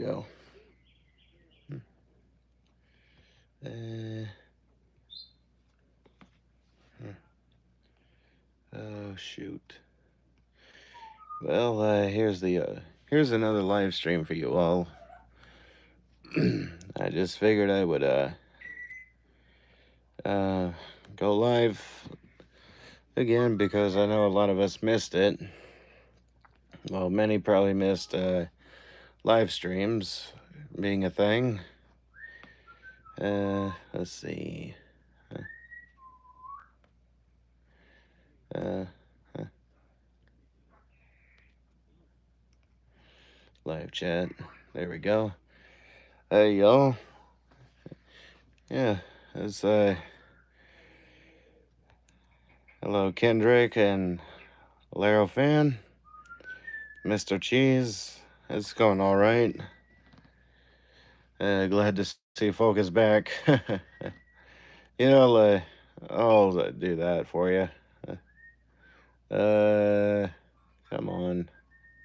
go. Uh, oh shoot. Well, here's another live stream for you all. I just figured I would uh go live again because I know a lot of us missed it. Well, many probably missed live streams being a thing. Let's see. Uh, Live chat. There we go. Hey y'all. Yeah, it's hello Kendrick and Laro fan, Mr. Cheese. It's going all right. Glad to see Focus back. You know, I'll do that for you. Uh, Come on.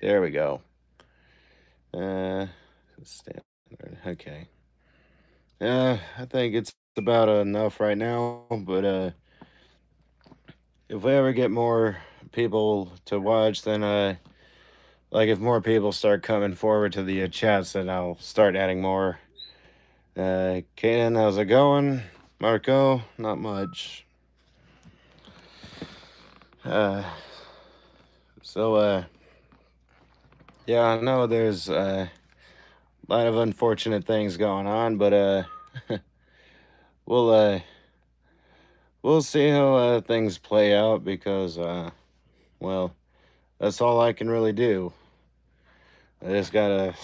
There we go. Uh, Standard. Okay. I think it's about enough right now. But if we ever get more people to watch, then like if more people start coming forward to the chats, then I'll start adding more. Kaden, how's it going? Marco, not much. Uh, so yeah, I know there's a lot of unfortunate things going on, but we'll uh, we'll see how things play out because well, that's all I can really do. I just gotta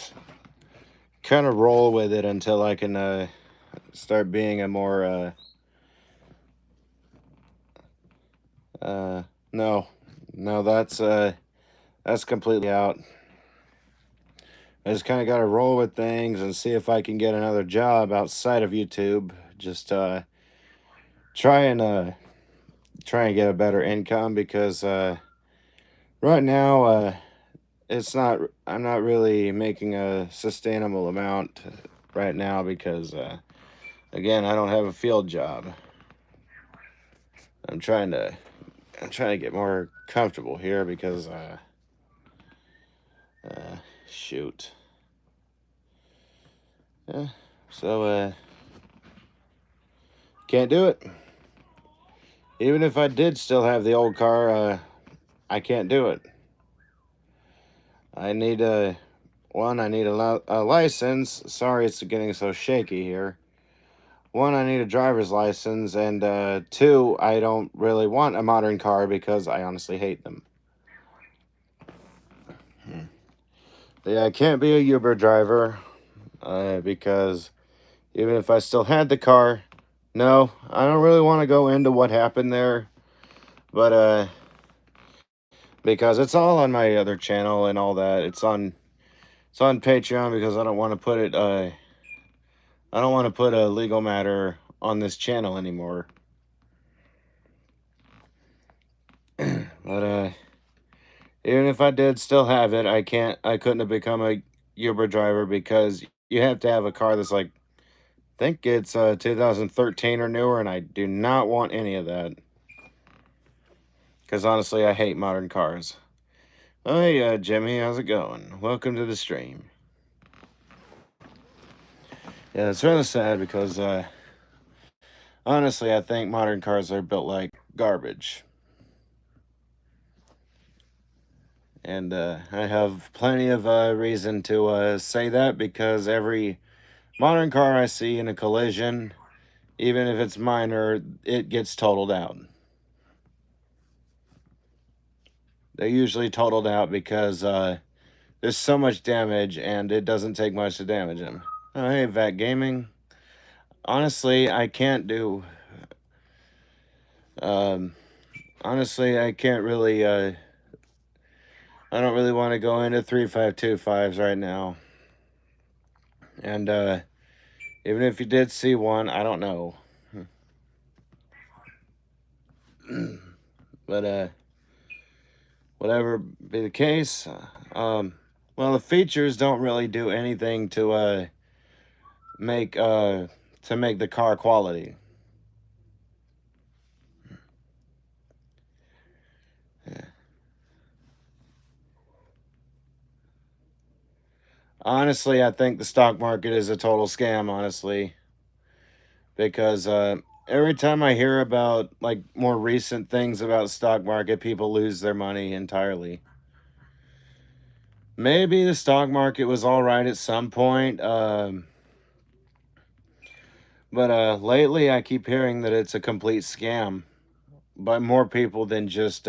kind of roll with it until I can start being a more no, no, that's completely out. I just kind of got to roll with things and see if I can get another job outside of YouTube. Just try and uh, try and get a better income because right now it's not. I'm not really making a sustainable amount right now because again I don't have a field job. I'm trying to I'm trying to get more comfortable here because shoot. Yeah. So can't do it. Even if I did still have the old car, I can't do it. I need I need a license. Sorry, it's getting so shaky here. One, I need a driver's license, and two, I don't really want a modern car because I honestly hate them. Yeah, I can't be a Uber driver because even if I still had the car, no, I don't really want to go into what happened there, but because it's all on my other channel and all that. It's on Patreon because I don't want to put a legal matter on this channel anymore. But even if I did still have it, I couldn't have become a Uber driver because you have to have a car that's like I think it's 2013 or newer, and I do not want any of that. Because honestly, I hate modern cars. Oh, hey, Jimmy, how's it going? Welcome to the stream. Yeah, it's really sad because honestly, I think modern cars are built like garbage. And I have plenty of reason to say that because every modern car I see in a collision, even if it's minor, it gets totaled out. They're usually totaled out because there's so much damage and it doesn't take much to damage them. Oh, hey, Vat Gaming. Honestly, I can't do. Um, Honestly, I can't really. I don't really want to go into 3525s right now. And even if you did see one, I don't know. But whatever be the case, Well, the features don't really do anything make to make the car quality. Yeah. Honestly, I think the stock market is a total scam, honestly, because every time I hear about like more recent things about stock market, people lose their money entirely. Maybe the stock market was all right at some point, but lately I keep hearing that it's a complete scam by more people than just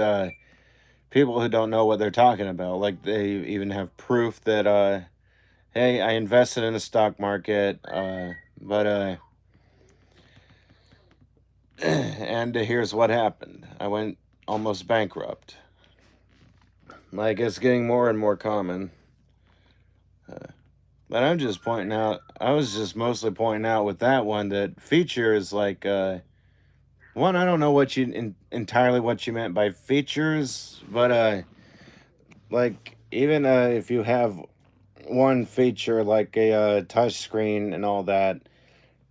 people who don't know what they're talking about. Like they even have proof that hey, I invested in the stock market, but and here's what happened. I went almost bankrupt. Like it's getting more and more common. Uh, but I'm just pointing out. I was just mostly pointing out with that one that feature is like one. I don't know what entirely what you meant by features, but like even if you have one feature like a touch screen and all that,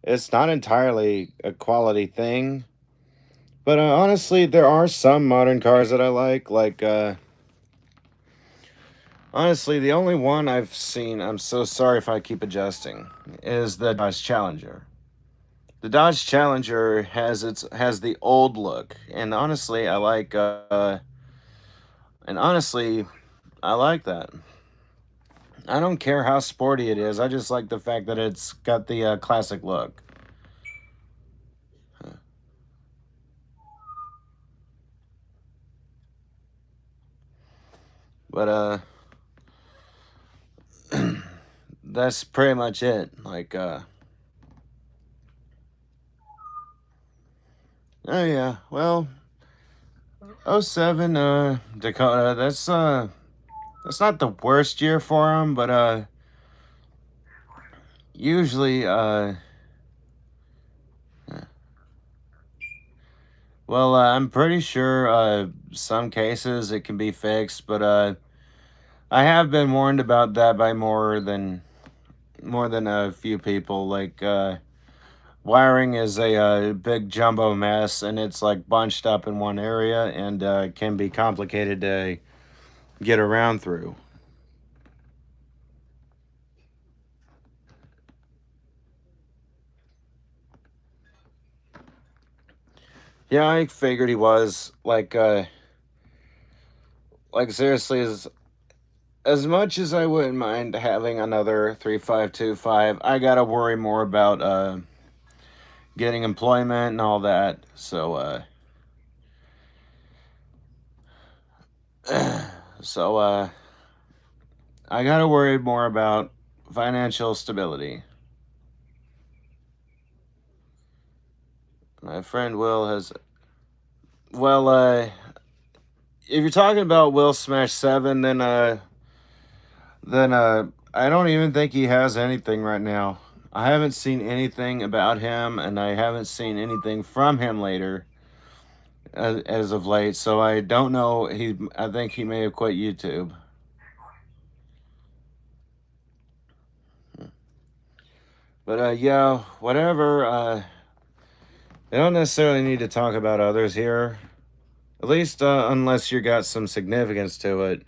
it's not entirely a quality thing. But honestly, there are some modern cars that I like. Like, honestly, the only one I've seen, I'm so sorry if I keep adjusting, is the Dodge Challenger. The Dodge Challenger has the old look, and honestly, I like that. I don't care how sporty it is. I just like the fact that it's got the classic look. But that's pretty much it. Like oh yeah, well, '07 Dakota, that's not the worst year for him, but usually well, I'm pretty sure some cases it can be fixed, but I have been warned about that by more than a few people. Like wiring is a big jumbo mess, and it's like bunched up in one area, and can be complicated to get around through. Yeah, I figured he was like seriously, as much as I wouldn't mind having another 3525, I gotta worry more about getting employment and all that. So so I gotta worry more about financial stability. My friend Will has well if you're talking about Will Smash 7, then I don't even think he has anything right now. I haven't seen anything about him, and I haven't seen anything from him later as of late. So I don't know. I think he may have quit YouTube. But yeah, whatever. They don't necessarily need to talk about others here. At least unless you got some significance to it.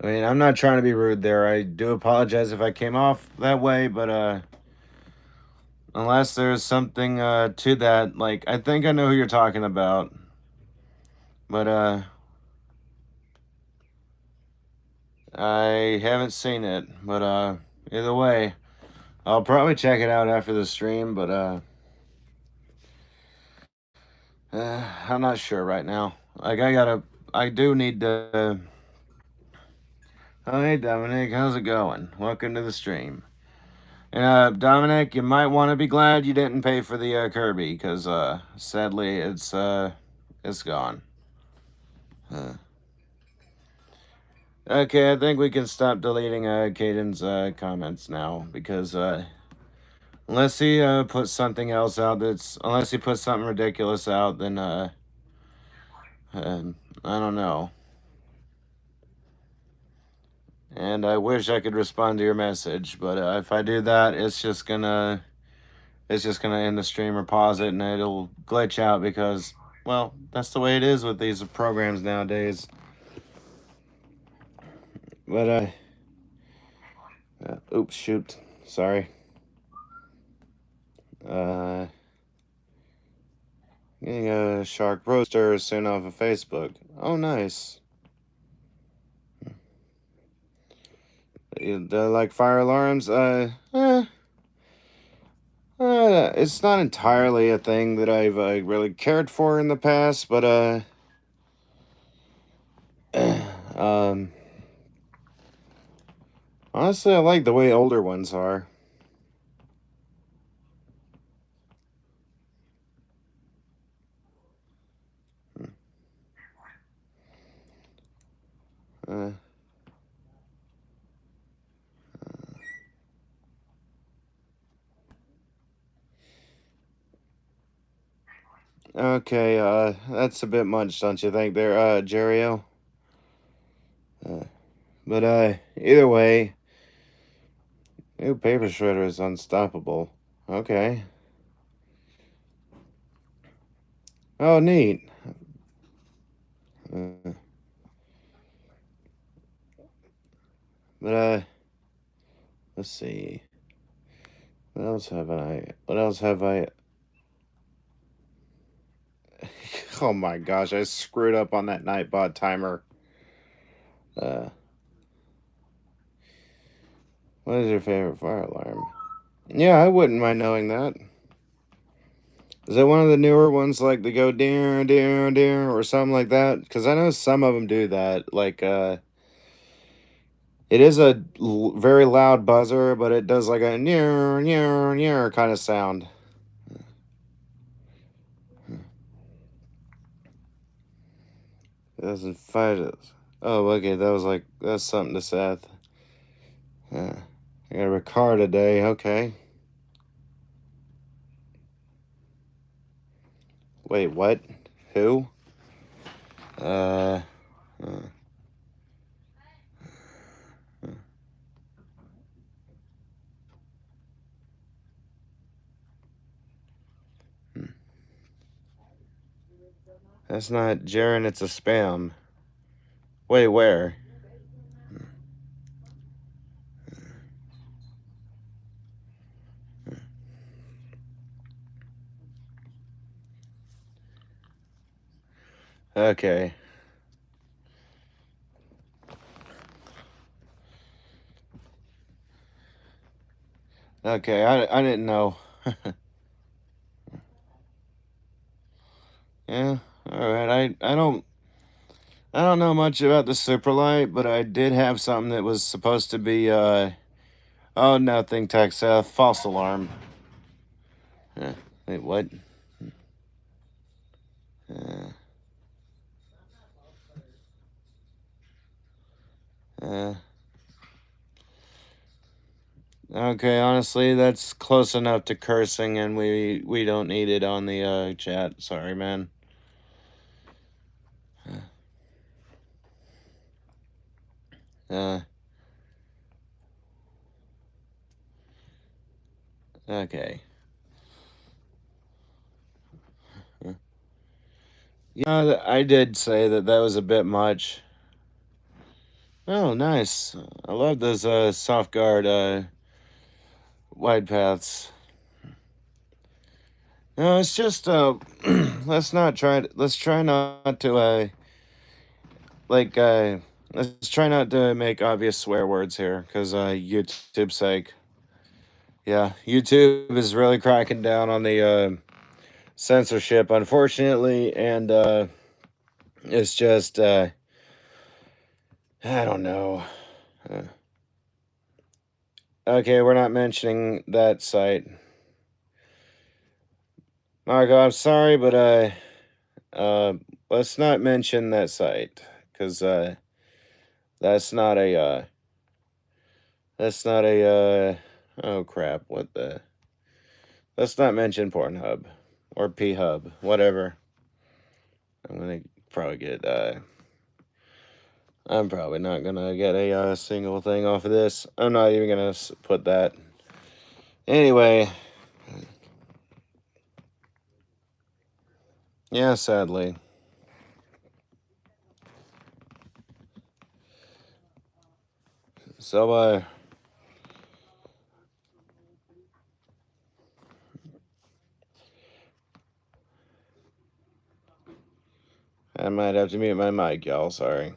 I mean, I'm not trying to be rude there. I do apologize if I came off that way, but unless there's something to that, like I think I know who you're talking about, but I haven't seen it. But either way, I'll probably check it out after the stream. But I'm not sure right now. Like I do need to. Oh, hey Dominic, how's it going? Welcome to the stream. And Dominic, you might want to be glad you didn't pay for the Kirby, because sadly it's gone. Okay, I think we can stop deleting Caden's comments now, because unless he puts something else out unless he puts something ridiculous out, then I don't know. And I wish I could respond to your message, but if I do that, it's just gonna end the stream or pause it, and it'll glitch out because, well, that's the way it is with these programs nowadays. But oops, shoot, sorry. Getting a shark roaster soon off of Facebook. Oh, nice. Like fire alarms? It's not entirely a thing that I've really cared for in the past, but honestly, I like the way older ones are. Okay, that's a bit much, don't you think there, Jerio? But either way, new paper shredder is unstoppable. Okay. Oh, neat. But let's see. What else have I? Oh my gosh, I screwed up on that Nightbot timer. What is your favorite fire alarm? Yeah, I wouldn't mind knowing that. Is it one of the newer ones, like the go deer, deer, deer, or something like that? Because I know some of them do that. Like, it is a very loud buzzer, but it does like a near, near, near kind of sound. It doesn't fight us. Oh, okay, that's something to Seth. I got a Ricard today, okay. Wait, what? Who? That's not Jaren, it's a spam. Wait, where? Okay. Okay, I didn't know. Yeah, alright. I don't know much about the Superlight, but I did have something that was supposed to be oh, nothing, tech Seth. False alarm. Wait, what? Okay, honestly, that's close enough to cursing, and we don't need it on the chat. Sorry, man. Okay. Yeah, I did say that was a bit much. Oh, nice. I love those soft guard wide paths. No, it's just let's try not to let's try not to make obvious swear words here, because YouTube's sake. Yeah, YouTube is really cracking down on the censorship, unfortunately, and it's just I don't know. Okay, we're not mentioning that site. Marco, I'm sorry, but let's not mention that site, because that's not a oh crap, what the, let's not mention Pornhub or P-Hub, whatever. I'm gonna probably get I'm probably not gonna get a single thing off of this. I'm not even gonna put that. Anyway, yeah, sadly. So, I might have to mute my mic, y'all. Sorry.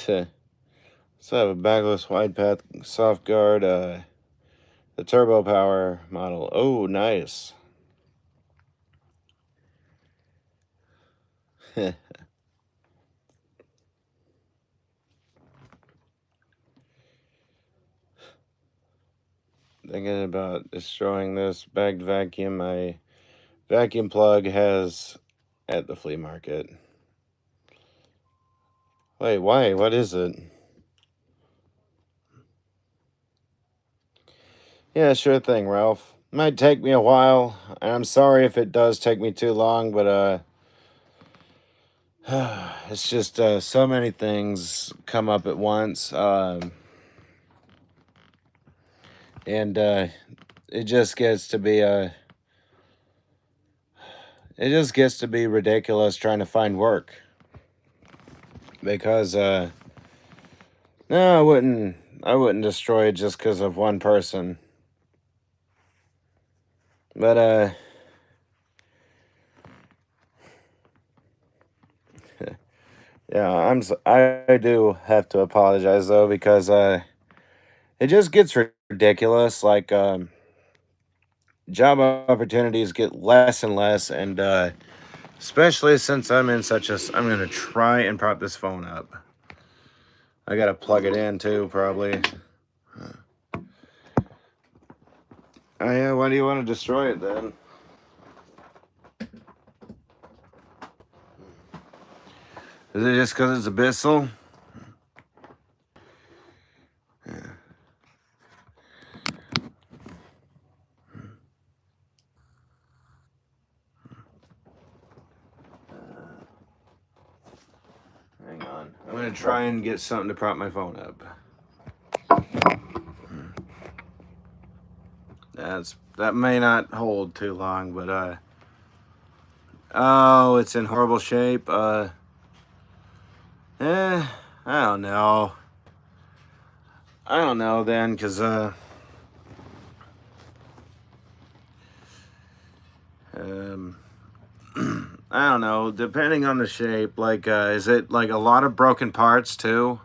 Let's have a backless wide path soft guard, the turbo power model. Oh, nice. Thinking about destroying this bagged vacuum my vacuum plug has at the flea market. Wait, why? What is it? Yeah, sure thing, Ralph. Might take me a while, and I'm sorry if it does take me too long, but it's just so many things come up at once, and it just gets to be ridiculous trying to find work, because no, I wouldn't destroy it just because of one person, but yeah, I do have to apologize though, because it just gets ridiculous. Like, job opportunities get less and less, and especially since I'm in such a. I'm gonna try and prop this phone up. I gotta plug it in too, probably. Oh yeah, why do you want to destroy it then? Is it just because it's Abyssal? Hang on. I'm gonna try and get something to prop my phone up. That may not hold too long, but oh, it's in horrible shape. I don't know. I don't know then, cause I don't know. Depending on the shape, like, is it like a lot of broken parts too?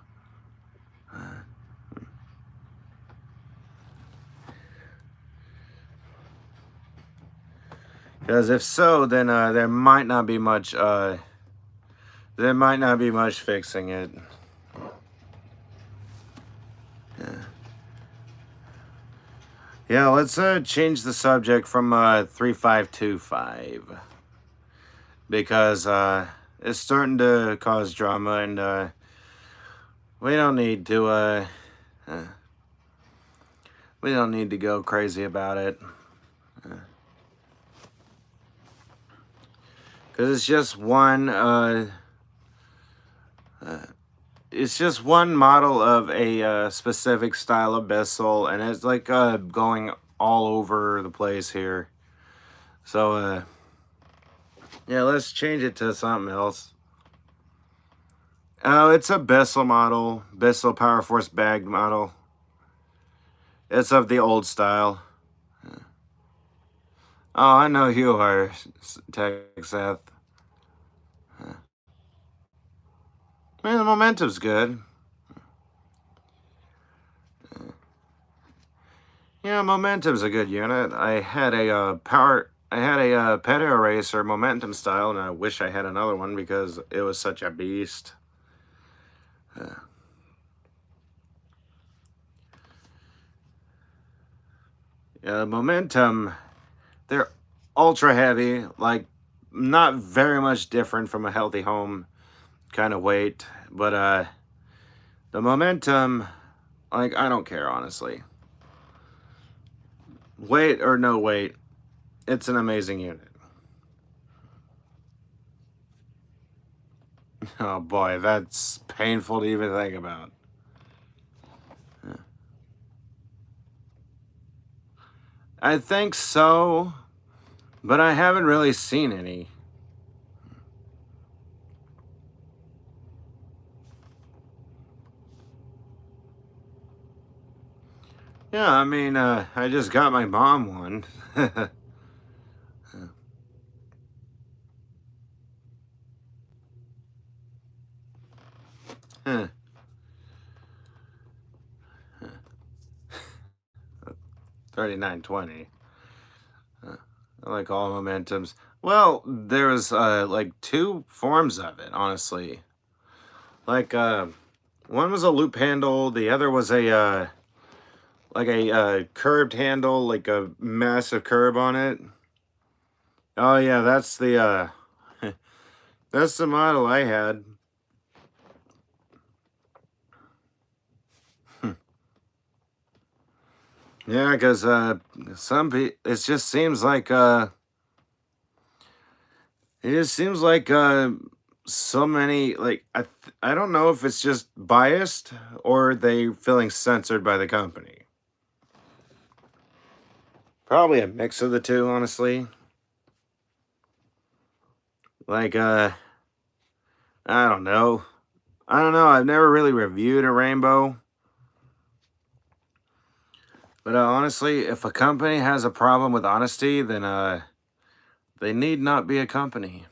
Because if so, then there might not be much. There might not be much fixing it. Yeah, let's change the subject from 3525, because it's starting to cause drama, and we don't need to go crazy about it, because it's just one model of a specific style of Abyssal, and it's like going all over the place here. So yeah, let's change it to something else. Oh, it's a Abyssal model, Abyssal Power Force bagged model. It's of the old style. Oh, I know you are, TechSeth. Man, the momentum's good. Yeah, momentum's a good unit. I had a Pedal Racer momentum style, and I wish I had another one because it was such a beast. Momentum, they're ultra heavy, like not very much different from a Healthy Home kind of weight, but the momentum, like, I don't care, honestly. Weight or no weight, it's an amazing unit. Oh boy, that's painful to even think about. I think so, but I haven't really seen any. Yeah, I mean, I just got my mom one. Huh. 3920. I like all momentums. Well, there's like two forms of it, honestly. Like one was a loop handle, the other was a like a curved handle, like a massive curb on it. Oh yeah, that's the that's the model I had. Yeah, because some people, it just seems like it just seems like so many like I don't know if it's just biased or they feeling censored by the company. Probably a mix of the two, honestly. Like I don't know. I don't know. I've never really reviewed a rainbow. But honestly, if a company has a problem with honesty, then they need not be a company.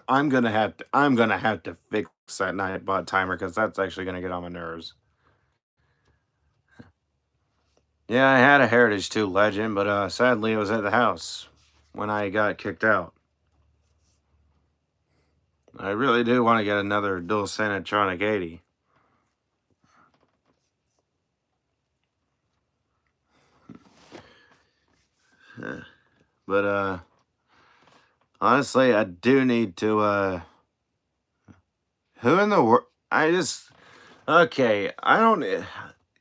I'm gonna have to fix that Nightbot timer because that's actually gonna get on my nerves. Yeah, I had a Heritage 2 Legend, but sadly it was at the house when I got kicked out. I really do want to get another dual Sanatronic 80. But honestly, I do need to who in the world I just okay, I don't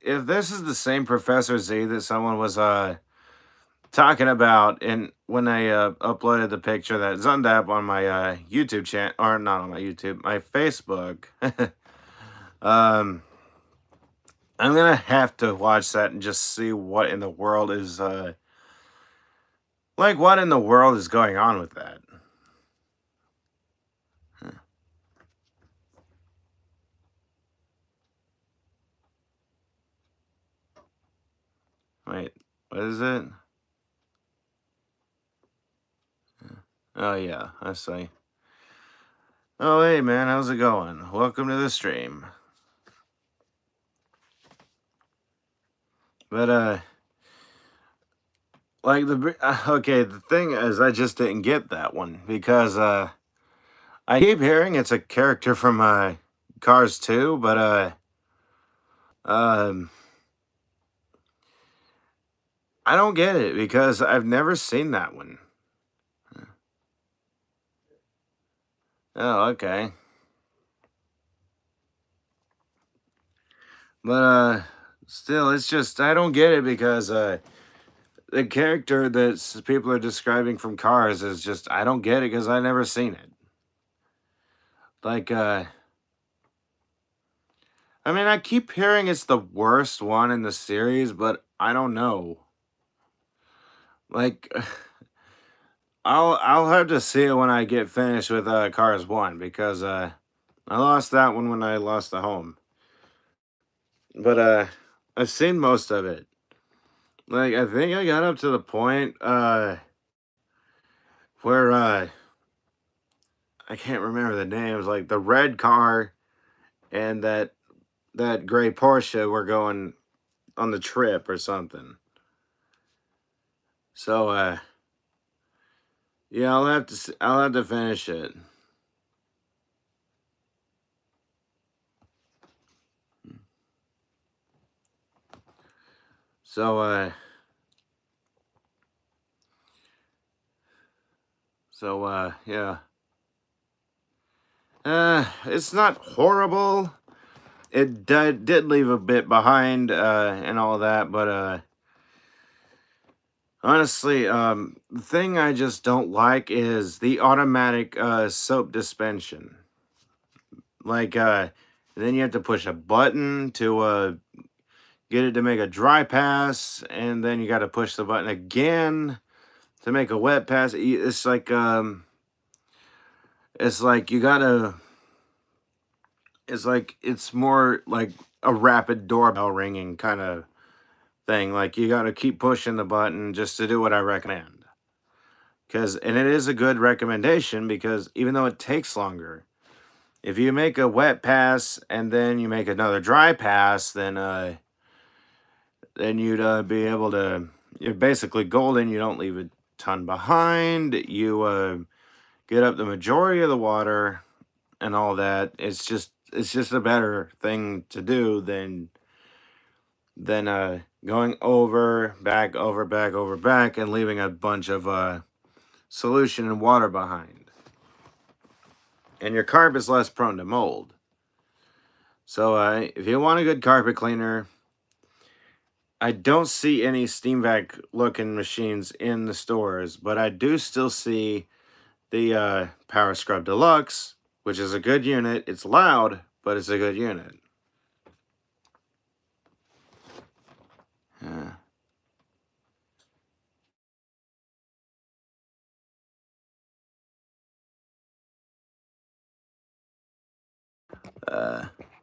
if this is the same Professor Z that someone was talking about and when I uploaded the picture that Zundap on my YouTube channel or not on my YouTube, my Facebook. um I'm gonna have to watch that and just see what in the world is like what in the world is going on with that. Huh. Wait, what is it? Oh yeah, I see. Oh hey man, how's it going? Welcome to the stream. But like okay, the thing is I just didn't get that one because I keep hearing it's a character from Cars 2, but um I don't get it because I've never seen that one. Oh, okay. But still it's just I don't get it because the character that people are describing from Cars is just I don't get it because I never seen it. Like I mean I keep hearing it's the worst one in the series, but I don't know. Like I'll have to see it when I get finished with Cars 1 because I lost that one when I lost the home. But I've seen most of it. Like I think I got up to the point where I can't remember the names, like the red car and that gray Porsche were going on the trip or something. So yeah, I'll have to finish it. So yeah. It's not horrible. It did leave a bit behind and all that, but Honestly, the thing I just don't like is the automatic soap dispensing. Like, then you have to push a button to get it to make a dry pass, and then you got to push the button again to make a wet pass. It's like you gotta. It's like it's more like a rapid doorbell ringing kind of thing. Like you got to keep pushing the button just to do what I recommend. And it is a good recommendation because even though it takes longer, if you make a wet pass and then you make another dry pass, then you'd be able to. You're basically golden. You don't leave a ton behind. You get up the majority of the water and all that. It's just a better thing to do than going over, back, over, back, over, back, and leaving a bunch of solution and water behind. And your carpet is less prone to mold. So if you want a good carpet cleaner, I don't see any steam vac looking machines in the stores, but I do still see the Power Scrub Deluxe, which is a good unit. It's loud, but it's a good unit. Yeah.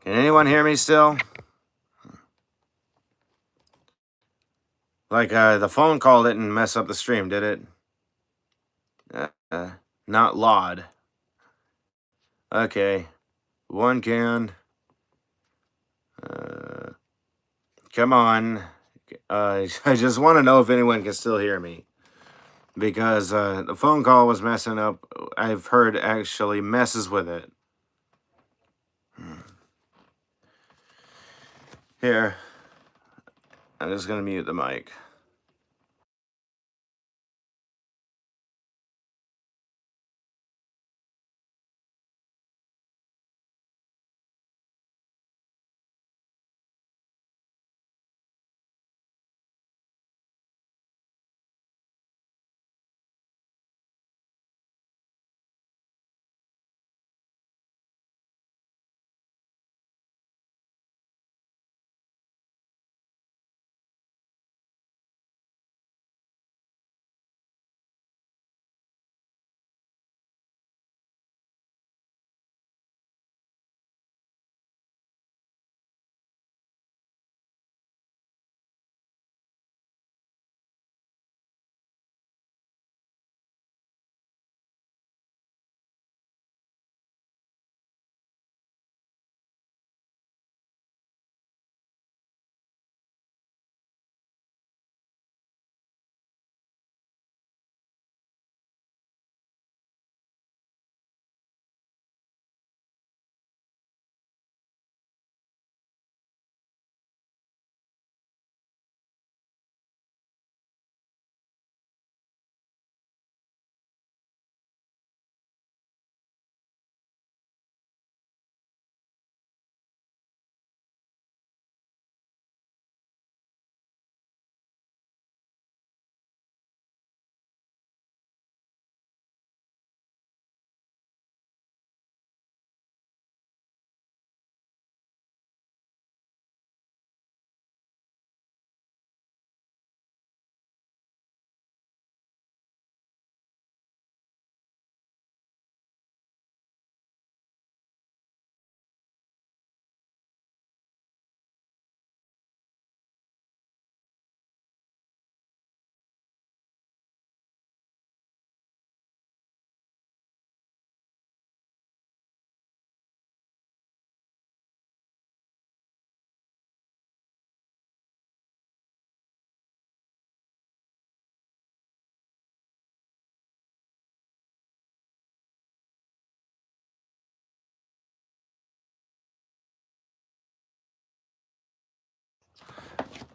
Can anyone hear me still? Like, the phone call didn't mess up the stream, did it? Not Laud. Okay. One can. Come on. I just want to know if anyone can still hear me. Because the phone call was messing up. I've heard actually messes with it. Here. I'm just going to mute the mic.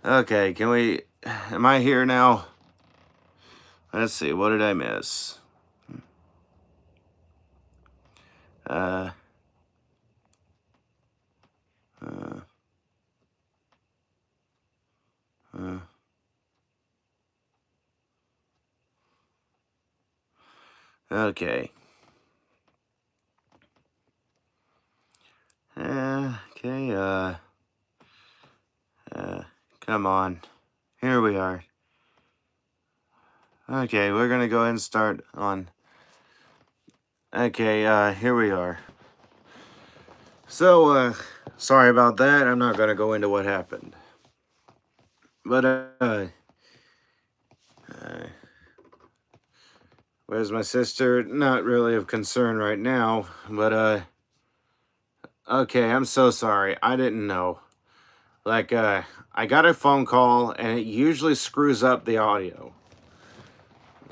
Okay, can we... Am I here now? Let's see, what did I miss? Uh... uh, uh Okay. Okay, come on. Here we are. Okay, we're gonna go ahead and start on. Okay, here we are. So, sorry about that. I'm not gonna go into what happened. But, where's my sister? Not really of concern right now, but, okay, I'm so sorry. I didn't know. Like, I got a phone call, and it usually screws up the audio.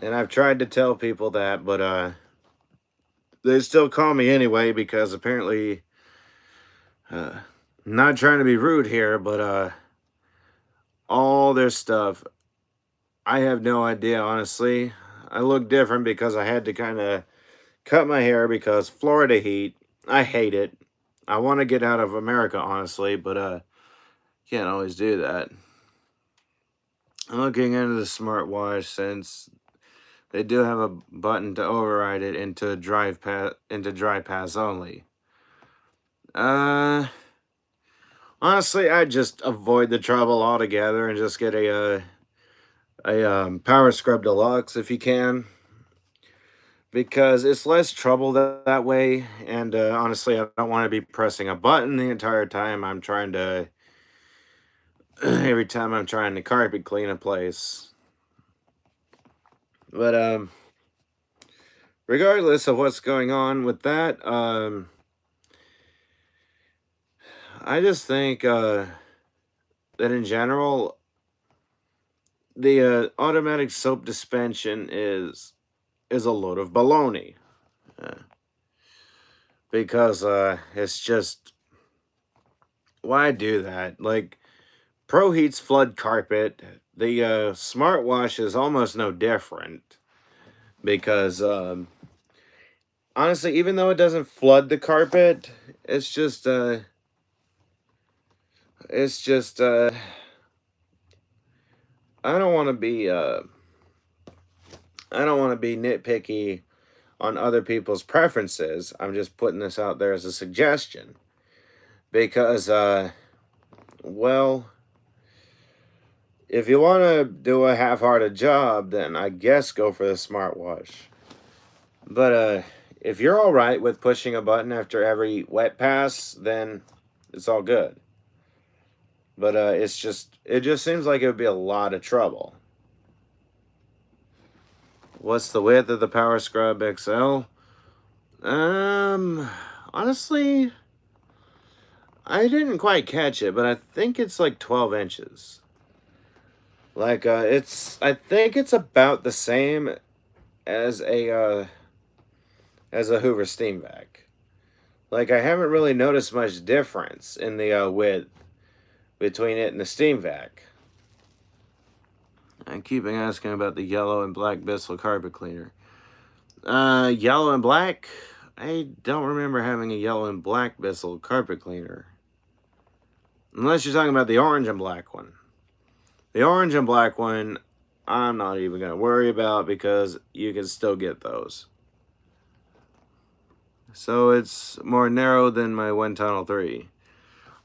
And I've tried to tell people that, but, they still call me anyway because apparently, not trying to be rude here, but, all their stuff, I have no idea, honestly. I look different because I had to kind of cut my hair because Florida heat, I hate it. I want to get out of America, honestly, but, can't always do that. I'm looking into the smartwatch since they do have a button to override it into dry pass only. Honestly, I'd just avoid the trouble altogether and just get a Power Scrub Deluxe if you can, because it's less trouble that way. And honestly, I don't want to be pressing a button the entire time I'm trying to every time I'm trying to carpet clean a place. But regardless of what's going on with that, I just think that in general, the automatic soap dispensing is a load of baloney. Uh, because it's just, why do that? Like, Pro Heat's flood carpet, the smartwash is almost no different because honestly, even though it doesn't flood the carpet, it's just it's just I don't want to be I don't want to be nitpicky on other people's preferences. I'm just putting this out there as a suggestion because well, if you want to do a half-hearted job, then I guess go for the smartwash. But if you're all right with pushing a button after every wet pass, then it's all good. But it just seems like it would be a lot of trouble. What's the width of the Power Scrub XL? Honestly, I didn't quite catch it, but I think it's like 12 inches. Like, I think it's about the same as a Hoover Steam Vac. Like, I haven't really noticed much difference in the width between it and the Steam Vac. I'm keeping asking about the yellow and black Bissell carpet cleaner. Yellow and black? I don't remember having a yellow and black Bissell carpet cleaner. Unless you're talking about the orange and black one. The orange and black one, I'm not even going to worry about because you can still get those. So it's more narrow than my Wind Tunnel 3.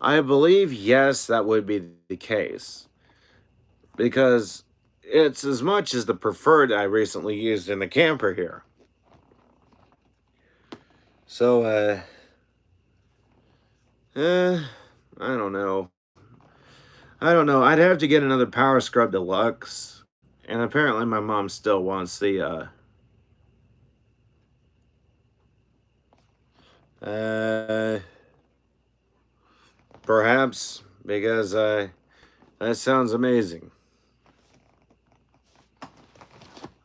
I believe, yes, that would be the case. Because it's as much as the preferred I recently used in the camper here. So, I don't know. I'd have to get another Power Scrub Deluxe. And apparently my mom still wants the, perhaps, because, that sounds amazing.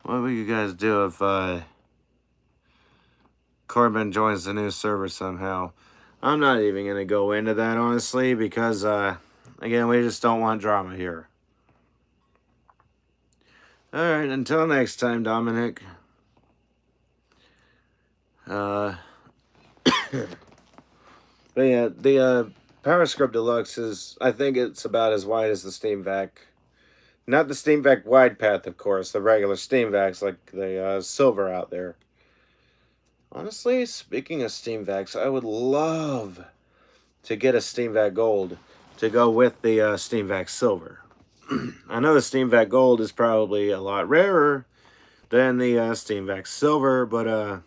What would you guys do if, Corbin joins the new server somehow? I'm not even going to go into that, honestly, because, again, we just don't want drama here. Alright, until next time, Dominic. But yeah, the Power Scrub Deluxe is, I think it's about as wide as the Steam Vac. Not the Steam Vac wide path, of course, the regular Steam Vacs like the Silver out there. Honestly, speaking of Steam Vacs, I would love to get a Steam Vac Gold to go with the Steam Vac Silver. I know the Steam Vac Gold is probably a lot rarer than the Steam Vac Silver, but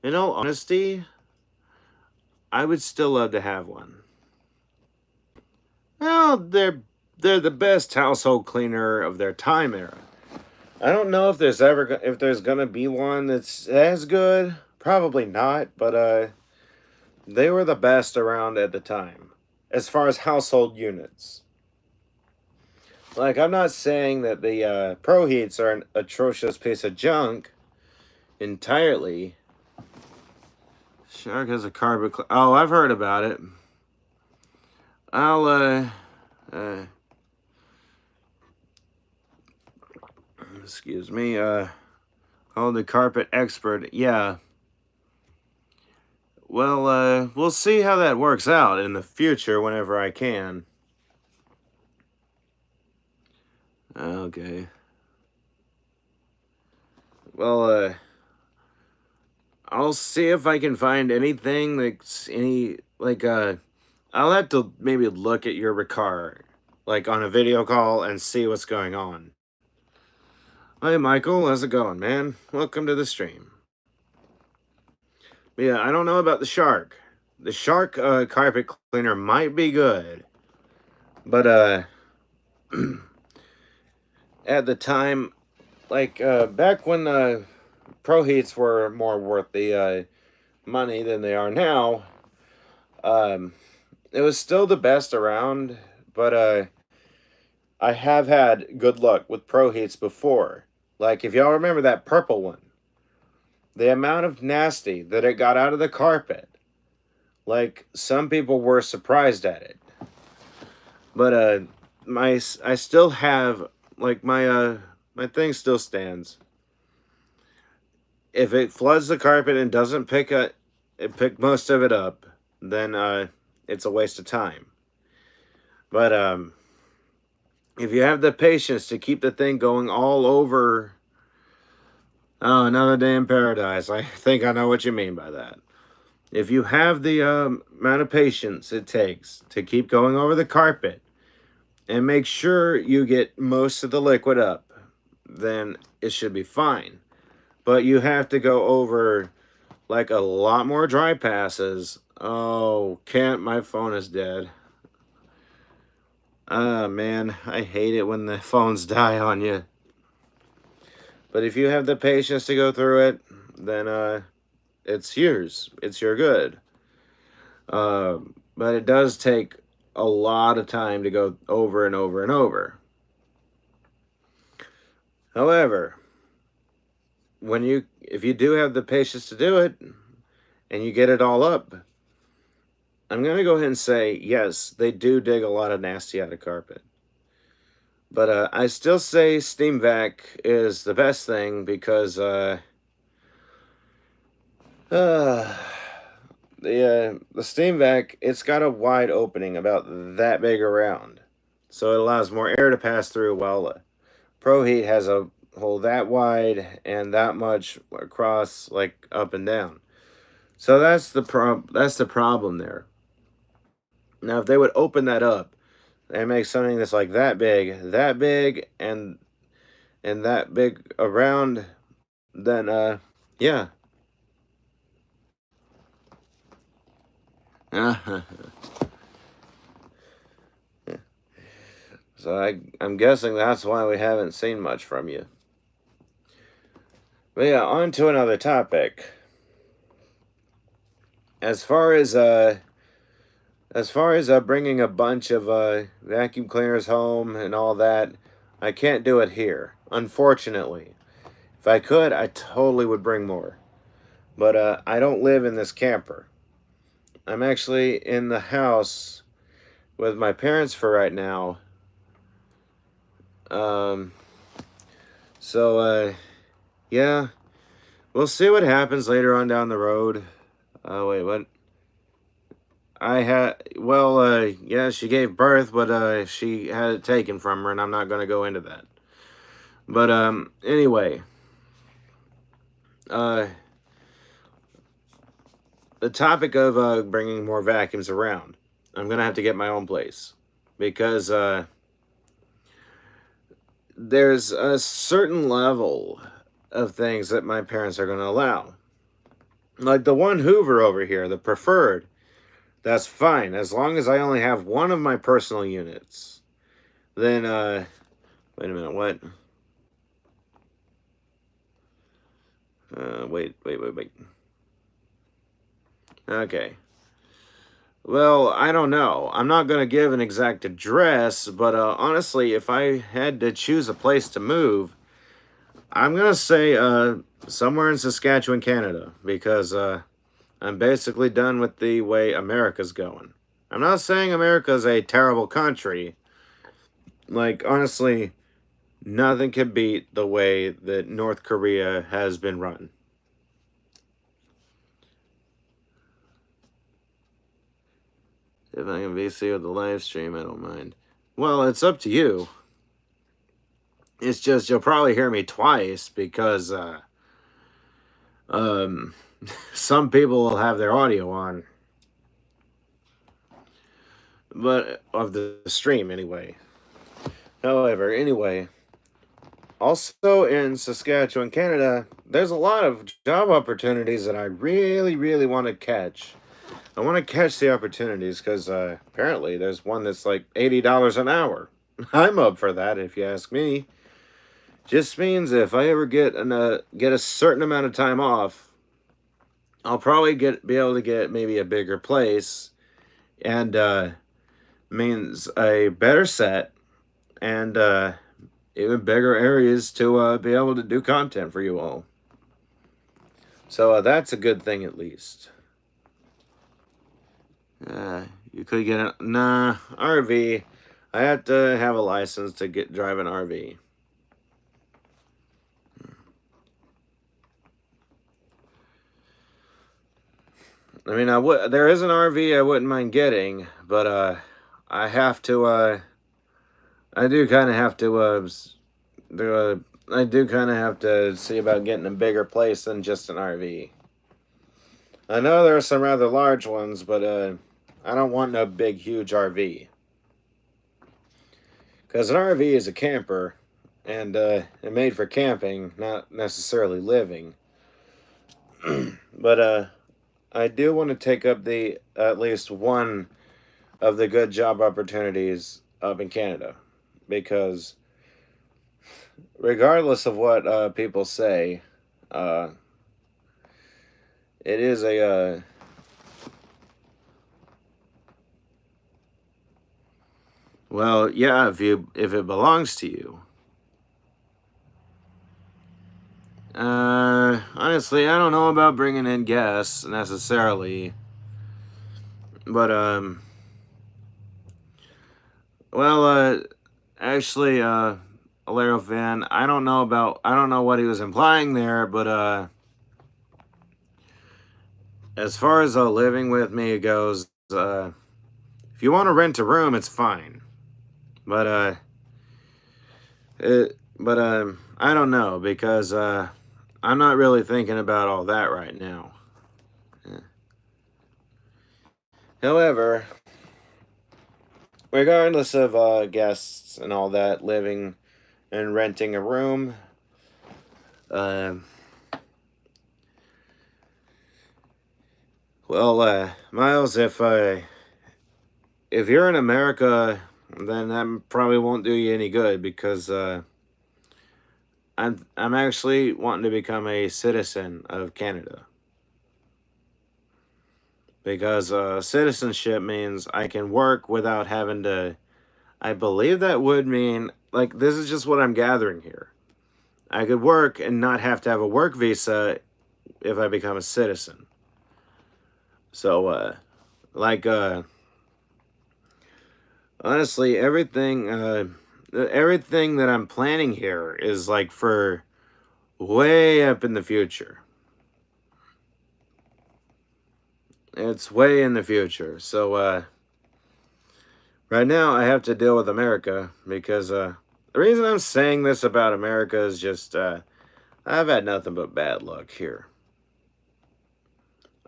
in all honesty, I would still love to have one. Well, they're the best household cleaner of their time era. I don't know if there's gonna be one that's as good. Probably not, but they were the best around at the time as far as household units. Like, I'm not saying that the Pro Heats are an atrocious piece of junk entirely. Shark has a carpet. Oh, I've heard about it. I'll excuse me. Oh, the carpet expert. Yeah. Well, we'll see how that works out in the future whenever I can. Okay. Well, I'll see if I can find anything that's I'll have to maybe look at your car, like on a video call and see what's going on. Hi, Michael. How's it going, man? Welcome to the stream. But yeah, I don't know about the Shark. The Shark carpet cleaner might be good, but at the time, back when Pro Heats were more worth the money than they are now, it was still the best around, but I have had good luck with Pro Heats before. Like, if y'all remember that purple one, the amount of nasty that it got out of the carpet, like, some people were surprised at it. But I still have, like, my thing still stands. If it floods the carpet and doesn't pick most of it up, then it's a waste of time. But if you have the patience to keep the thing going all over, oh, another day in paradise. I think I know what you mean by that. If you have the amount of patience it takes to keep going over the carpet and make sure you get most of the liquid up, then it should be fine. But you have to go over like a lot more dry passes. Oh, my phone is dead. Ah, man, I hate it when the phones die on you. But if you have the patience to go through it, then it's yours. It's your good. But it does take a lot of time to go over and over and over. However, if you do have the patience to do it and you get it all up, I'm going to go ahead and say, yes, they do dig a lot of nasty out of carpet. But I still say Steam Vac is the best thing because the Steam Vac, it's got a wide opening about that big around. So it allows more air to pass through, while Pro Heat has a hole that wide and that much across, like up and down. So that's the problem there. Now, if they would open that up and make something that's like that big, and that big around, then yeah. So I'm guessing that's why we haven't seen much from you. But yeah, on to another topic. As far as bringing a bunch of vacuum cleaners home and all that, I can't do it here, unfortunately. If I could, I totally would bring more. But I don't live in this camper. I'm actually in the house with my parents for right now. Yeah, we'll see what happens later on down the road. Wait, what? Yeah, she gave birth, but she had it taken from her, and I'm not going to go into that. But anyway, uh, the topic of bringing more vacuums around. I'm gonna have to get my own place because there's a certain level of things that my parents are gonna allow. Like the one Hoover over here, the preferred. That's fine as long as I only have one of my personal units. Then wait a minute, what? Wait. Okay. Well, I don't know. I'm not going to give an exact address, but honestly, if I had to choose a place to move, I'm going to say somewhere in Saskatchewan, Canada, because I'm basically done with the way America's going. I'm not saying America's a terrible country. Like, honestly, nothing can beat the way that North Korea has been run. If I can VC with the live stream, I don't mind. Well, it's up to you. It's just you'll probably hear me twice because some people will have their audio on. But of the stream anyway. However, anyway, also in Saskatchewan, Canada, there's a lot of job opportunities that I really, really want to catch. I want to catch the opportunities because apparently there's one that's like $80 an hour. I'm up for that if you ask me. Just means if I ever get a certain amount of time off, I'll probably be able to get maybe a bigger place, and means a better set and even bigger areas to be able to do content for you all. So that's a good thing at least. You could get a RV. I have to have a license to drive an RV. I mean, there is an RV I wouldn't mind getting, but I have to I do kind of have to I do kind of have to see about getting a bigger place than just an RV. I know there are some rather large ones, but I don't want no big, huge RV. Because an RV is a camper, and it's made for camping, not necessarily living. But I do want to take up at least one of the good job opportunities up in Canada, because regardless of what people say, it is a well, yeah, if it belongs to you. Honestly, I don't know about bringing in guests necessarily, but well, actually, Alero fan, I don't know what he was implying there, but as far as living with me goes, if you want to rent a room, it's fine, but I don't know because I'm not really thinking about all that right now. However, regardless of guests and all that, living and renting a room, Miles, if you're in America, then that probably won't do you any good because I'm actually wanting to become a citizen of Canada. Because citizenship means I can work without having to. I believe that would mean, like, this is just what I'm gathering here. I could work and not have to have a work visa if I become a citizen. So, honestly, everything that I'm planning here is like for way up in the future. It's way in the future. So, right now I have to deal with America because the reason I'm saying this about America is just I've had nothing but bad luck here.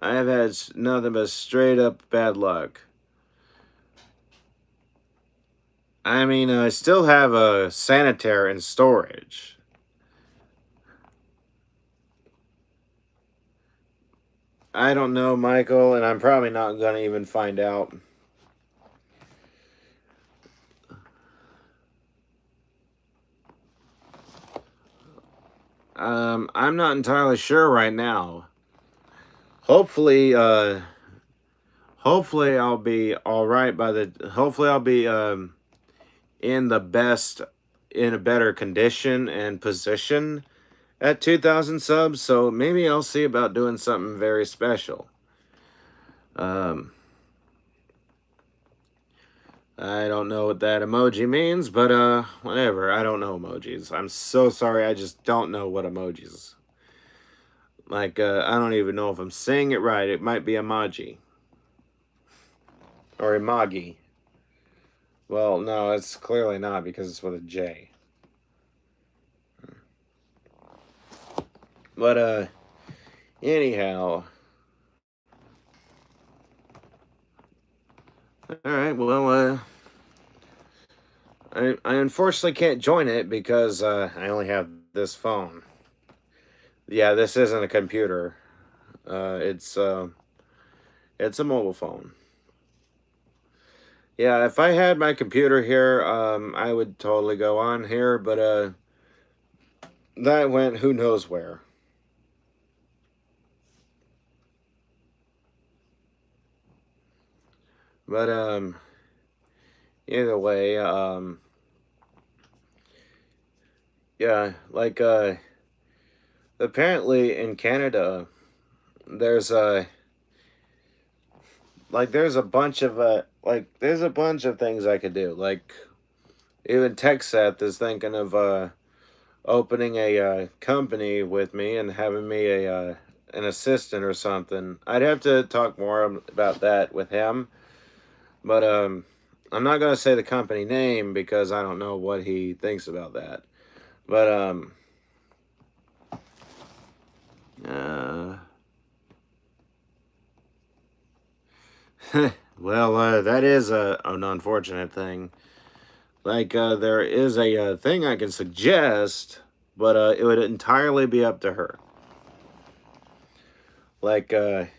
I have had nothing but straight up bad luck. I mean, I still have a sanitaire in storage. I don't know, Michael, and I'm probably not going to even find out. I'm not entirely sure right now. Hopefully, hopefully I'll be all right by the. Hopefully I'll be in a better condition and position at 2,000 subs. So maybe I'll see about doing something very special. I don't know what that emoji means, but whatever. I don't know emojis. I'm so sorry. I just don't know what emojis. Like, I don't even know if I'm saying it right. It might be emoji. Or emagi. Well, no, it's clearly not because it's with a J. But, anyhow. Alright, well, I unfortunately can't join it because I only have this phone. Yeah, this isn't a computer. It's a mobile phone. Yeah, if I had my computer here, I would totally go on here, but that went who knows where. But either way, yeah, like apparently in Canada, there's a there's a bunch of there's a bunch of things I could do. Like even TechSeth is thinking of opening a company with me and having me a an assistant or something. I'd have to talk more about that with him, but I'm not gonna say the company name because I don't know what he thinks about that. But uh, well, that is an unfortunate thing. Like, there is a thing I can suggest, but it would entirely be up to her. Like, it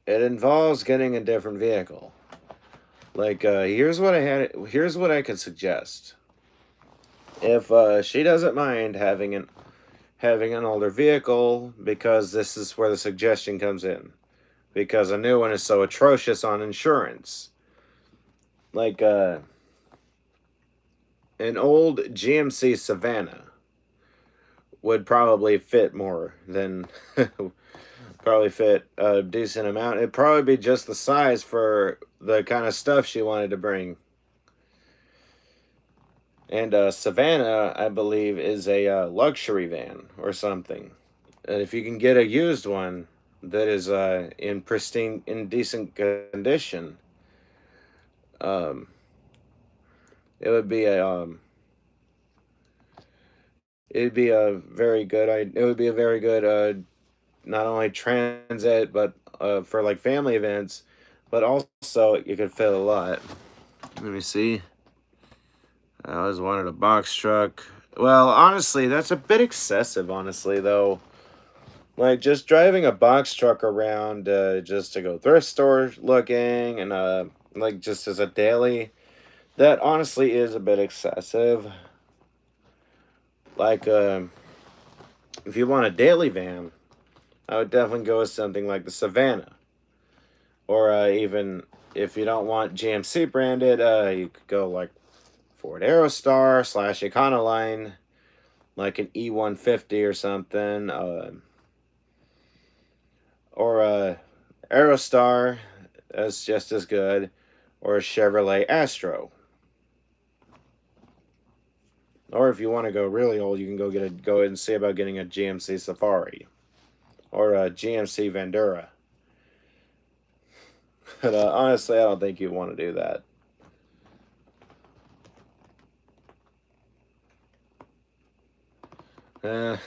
involves getting a different vehicle. Like, here's what I could suggest. If she doesn't mind having an older vehicle, because this is where the suggestion comes in, because a new one is so atrocious on insurance. Like, an old GMC Savannah would probably fit more than probably fit a decent amount. It'd probably be just the size for the kind of stuff she wanted to bring. And Savannah, I believe, is a luxury van or something. And if you can get a used one that is in decent condition, um, it would be a very good. It would be a very good not only transit but for like family events, but also you could fit a lot. Let me see. I always wanted a box truck. Well, honestly, that's a bit excessive, honestly, though. Like, just driving a box truck around just to go thrift store looking and, like, just as a daily, that honestly is a bit excessive. Like, if you want a daily van, I would definitely go with something like the Savannah. Or even if you don't want GMC branded, you could go like Ford Aerostar / Econoline, like an E150 or something, or Aerostar, that's just as good, or a Chevrolet Astro. Or if you want to go really old, you can go ahead and see about getting a GMC Safari or a GMC Vandura. But honestly, I don't think you want to do that. When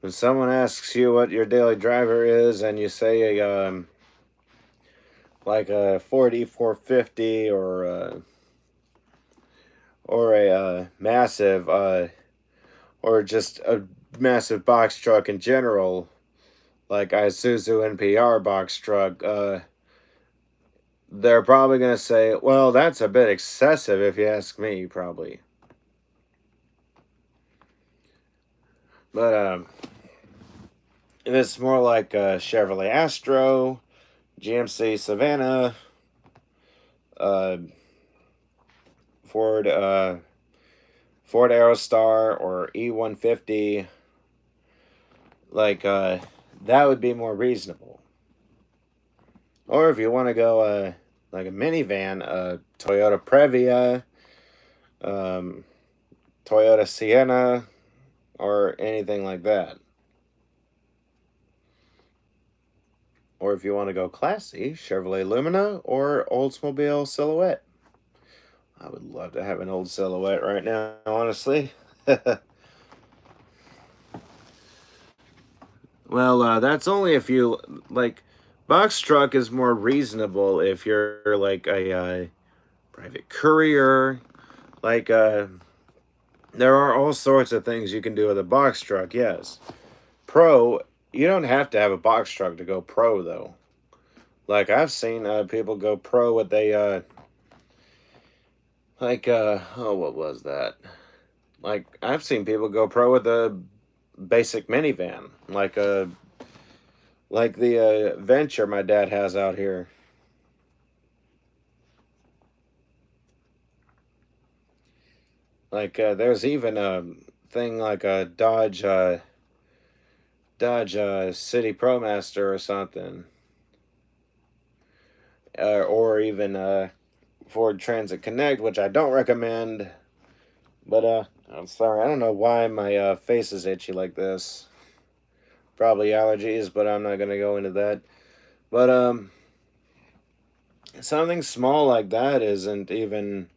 someone asks you what your daily driver is, and you say like a Ford E450 or a massive or just a massive box truck in general, like a Isuzu NPR box truck, they're probably going to say, well, that's a bit excessive if you ask me, probably. But if it's more like a Chevrolet Astro, GMC Savannah, uh, Ford Aerostar, or E150, like that would be more reasonable. Or if you want to go like a minivan, Toyota Previa, um, Toyota Sienna, or anything like that. Or if you want to go classy, Chevrolet Lumina or Oldsmobile Silhouette. I would love to have an old Silhouette right now, honestly. Well, that's only if you, like, box truck is more reasonable if you're like a private courier. Like, there are all sorts of things you can do with a box truck, yes. Pro, you don't have to have a box truck to go pro, though. Like, I've seen people go pro with a, oh, what was that? Like, I've seen people go pro with a basic minivan, like the Venture my dad has out here. Like, there's even a thing like a Dodge City ProMaster or something, or even Ford Transit Connect, which I don't recommend. But I'm sorry, I don't know why my face is itchy like this. Probably allergies, but I'm not gonna go into that. But something small like that isn't even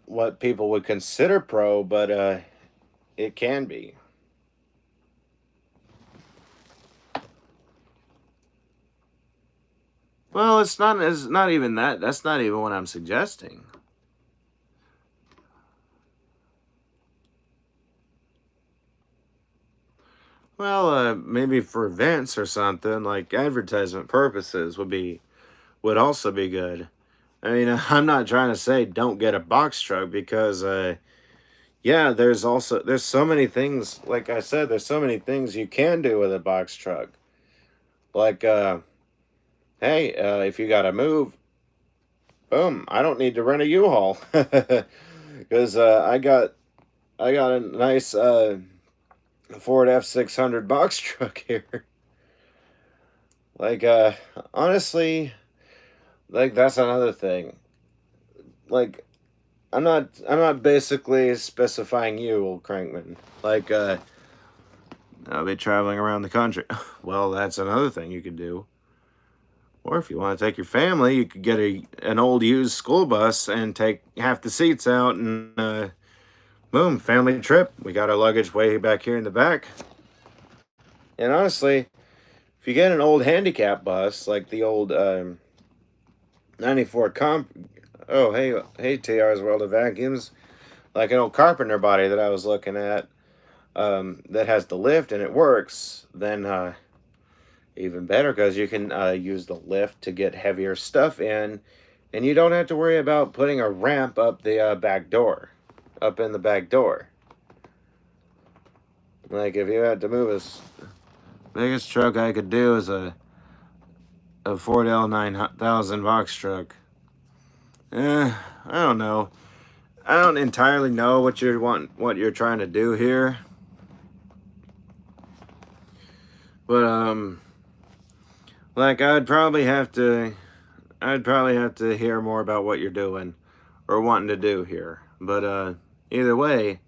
what people would consider pro, but it can be. Well, it's not even that. That's not even what I'm suggesting. Well, maybe for events or something, like advertisement purposes would also be good. I mean, I'm not trying to say don't get a box truck because yeah, there's so many things, like I said, there's so many things you can do with a box truck. Like hey, if you got to move, boom, I don't need to rent a U-Haul because I got a nice Ford F600 box truck here. Like honestly, like that's another thing. Like I'm not basically specifying you, old Crankman. Like I'll be traveling around the country. Well, that's another thing you could do. Or if you want to take your family, you could get an old used school bus and take half the seats out and boom, family trip. We got our luggage way back here in the back. And honestly, if you get an old handicap bus like the old 94 comp, oh hey TR's World of Vacuums, like an old Carpenter body that I was looking at, that has the lift and it works, then even better because you can use the lift to get heavier stuff in, and you don't have to worry about putting a ramp up the back door, up in the back door. Like if you had to move as biggest truck I could do is a Ford L9000 box truck. I don't know. I don't entirely know what you're trying to do here. But like I'd probably have to hear more about what you're doing or wanting to do here. But either way,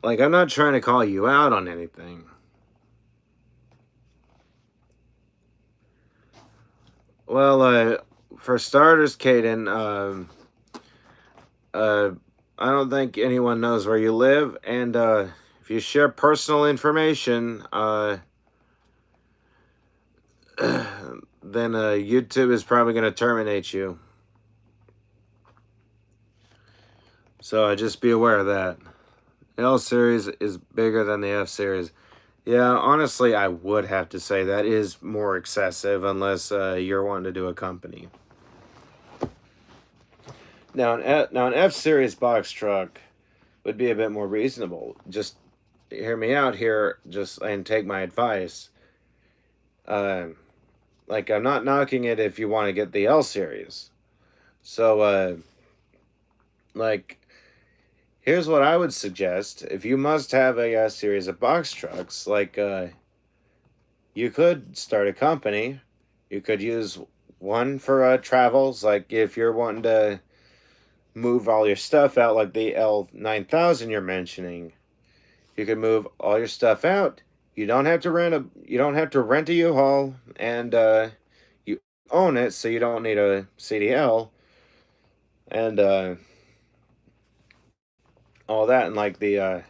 like I'm not trying to call you out on anything. Well, for starters, Caden, I don't think anyone knows where you live, and if you share personal information, then YouTube is probably going to terminate you. So just be aware of that. The L series is bigger than the F series. Yeah, honestly, I would have to say that is more excessive unless you're wanting to do a company. Now, an F series box truck would be a bit more reasonable. Just hear me out here, and take my advice. Like, I'm not knocking it if you want to get the L series. So, like, here's what I would suggest. If you must have a series of box trucks, like, you could start a company. You could use one for travels, like if you're wanting to move all your stuff out, like the L9000 you're mentioning. You could move all your stuff out. You don't have to rent a U-Haul, and you own it, so you don't need a CDL and all that. And like the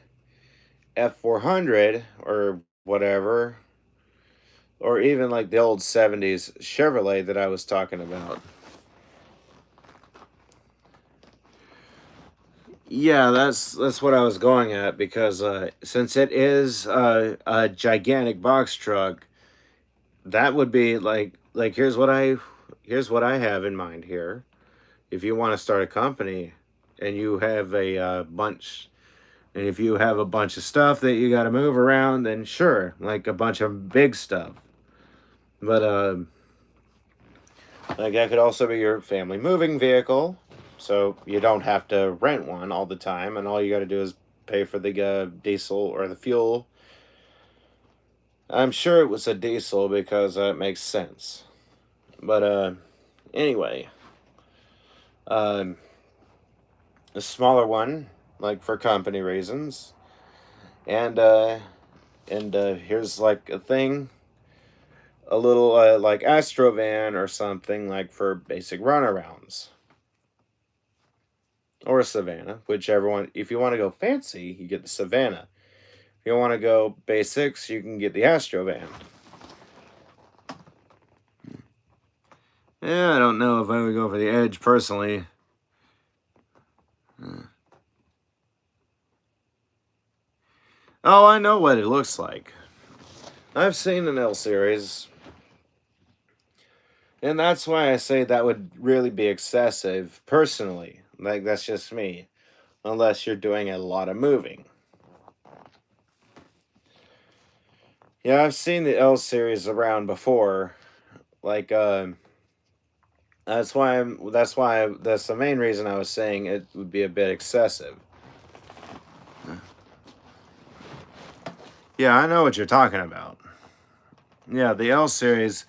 F400 or whatever, or even like the old 70s Chevrolet that I was talking about. Yeah, that's what I was going at, because since it is a gigantic box truck, that would be like here's what I have in mind here. If you want to start a company and you have a bunch, and if you have a bunch of stuff that you got to move around, then sure, like a bunch of big stuff. But like that could also be your family moving vehicle, so you don't have to rent one all the time, and all you got to do is pay for the diesel or the fuel. I'm sure it was a diesel because it makes sense. But anyway, um, a smaller one, like for company reasons, and here's like a thing, a little like Astrovan or something, like for basic runarounds. Or a Savannah, whichever one. If you want to go fancy, you get the Savannah. If you want to go basics, you can get the Astrovan. Yeah, I don't know if I would go for the Edge personally. Oh, I know what it looks like. I've seen an L series. And that's why I say that would really be excessive, personally. Like, that's just me. Unless you're doing a lot of moving. Yeah, I've seen the L series around before. Like, that's the main reason I was saying it would be a bit excessive. Yeah, I know what you're talking about. Yeah, the L series,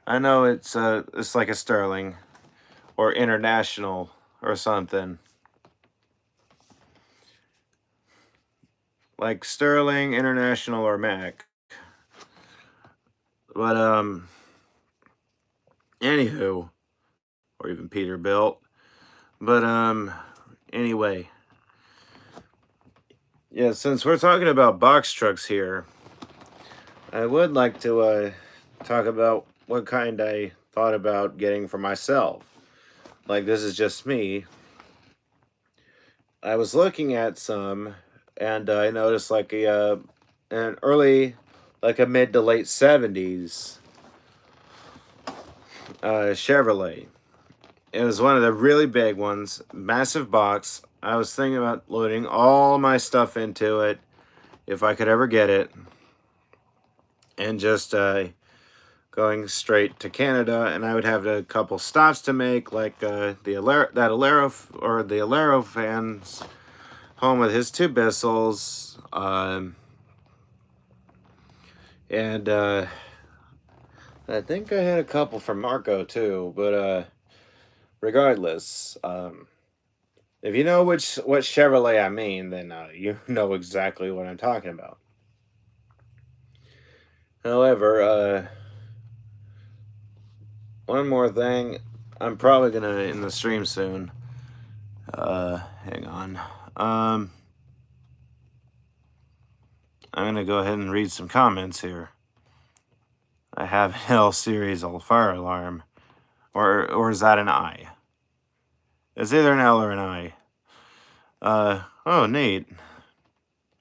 I know it's like a Sterling or International or something. Like Sterling, International, or Mac. But anywho, or even Peterbilt. But anyway. Yeah, since we're talking about box trucks here, I would like to talk about what kind I thought about getting for myself. Like, this is just me. I was looking at some, and I noticed like an early, like a mid to late 70s Chevrolet. It was one of the really big ones, massive box. I was thinking about loading all my stuff into it if I could ever get it, and just going straight to Canada. And I would have a couple stops to make, like the Alero fans home with his two Bissells, and I think I had a couple from Marco too. But regardless, if you know what Chevrolet I mean, then you know exactly what I'm talking about. However, one more thing, I'm probably gonna end the stream soon. Hang on. I'm going to go ahead and read some comments here. I have an L series fire alarm. Or is that an I? It's either an L or an I. Oh, neat.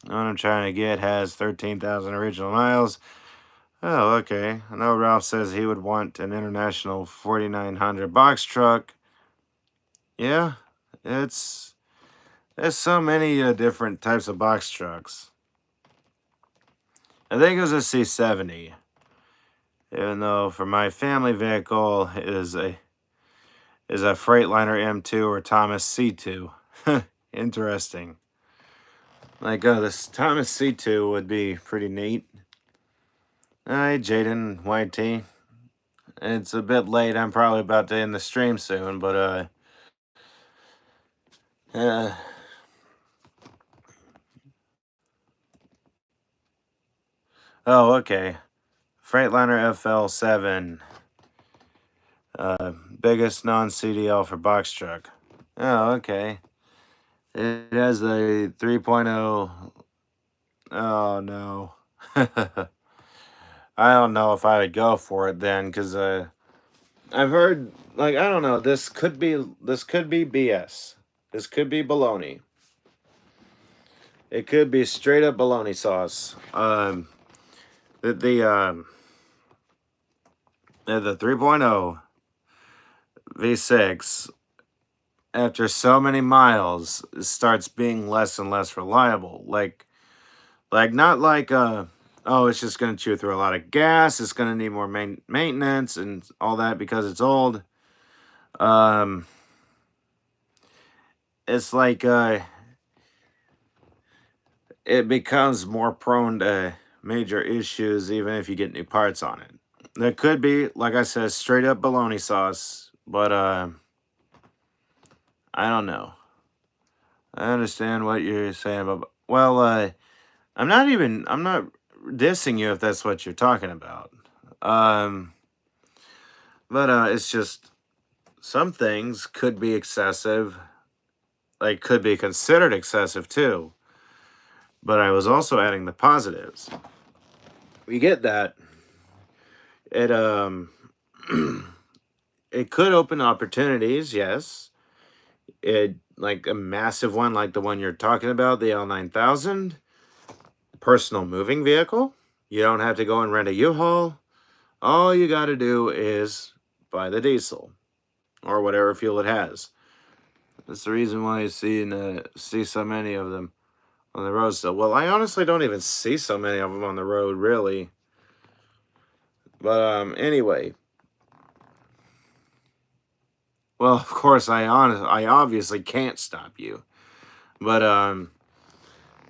The one I'm trying to get has 13,000 original miles. Oh, okay. I know Ralph says he would want an International 4900 box truck. Yeah, there's so many different types of box trucks. I think it was a C70. Even though for my family vehicle is a Freightliner M2 or Thomas C2. Interesting. Like, this Thomas C2 would be pretty neat. Hi, Jaden YT. It's a bit late. I'm probably about to end the stream soon, but, oh, okay. Freightliner FL7. Biggest non-CDL for box truck. Oh, okay. It has the 3.0. Oh, no. I don't know if I would go for it then, because I've heard, like, I don't know, this could be BS. This could be baloney. It could be straight up baloney sauce. The 3.0 V6, after so many miles, starts being less and less reliable. Like not like oh, it's just going to chew through a lot of gas. It's going to need more maintenance and all that because it's old. It's like it becomes more prone to major issues even if you get new parts on it. There could be, like I said, straight up bologna sauce, but I don't know. I understand what you're saying about. Well, I'm not dissing you if that's what you're talking about. But it's just some things could be excessive, like could be considered excessive too. But I was also adding the positives. We get that. It it could open opportunities, yes. It, like a massive one like the one you're talking about, the L9000, personal moving vehicle. You don't have to go and rent a U-Haul. All you got to do is buy the diesel or whatever fuel it has. That's the reason why you see so many of them on the road still. Well, I honestly don't even see so many of them on the road, really. But anyway. Well, of course, I obviously can't stop you. But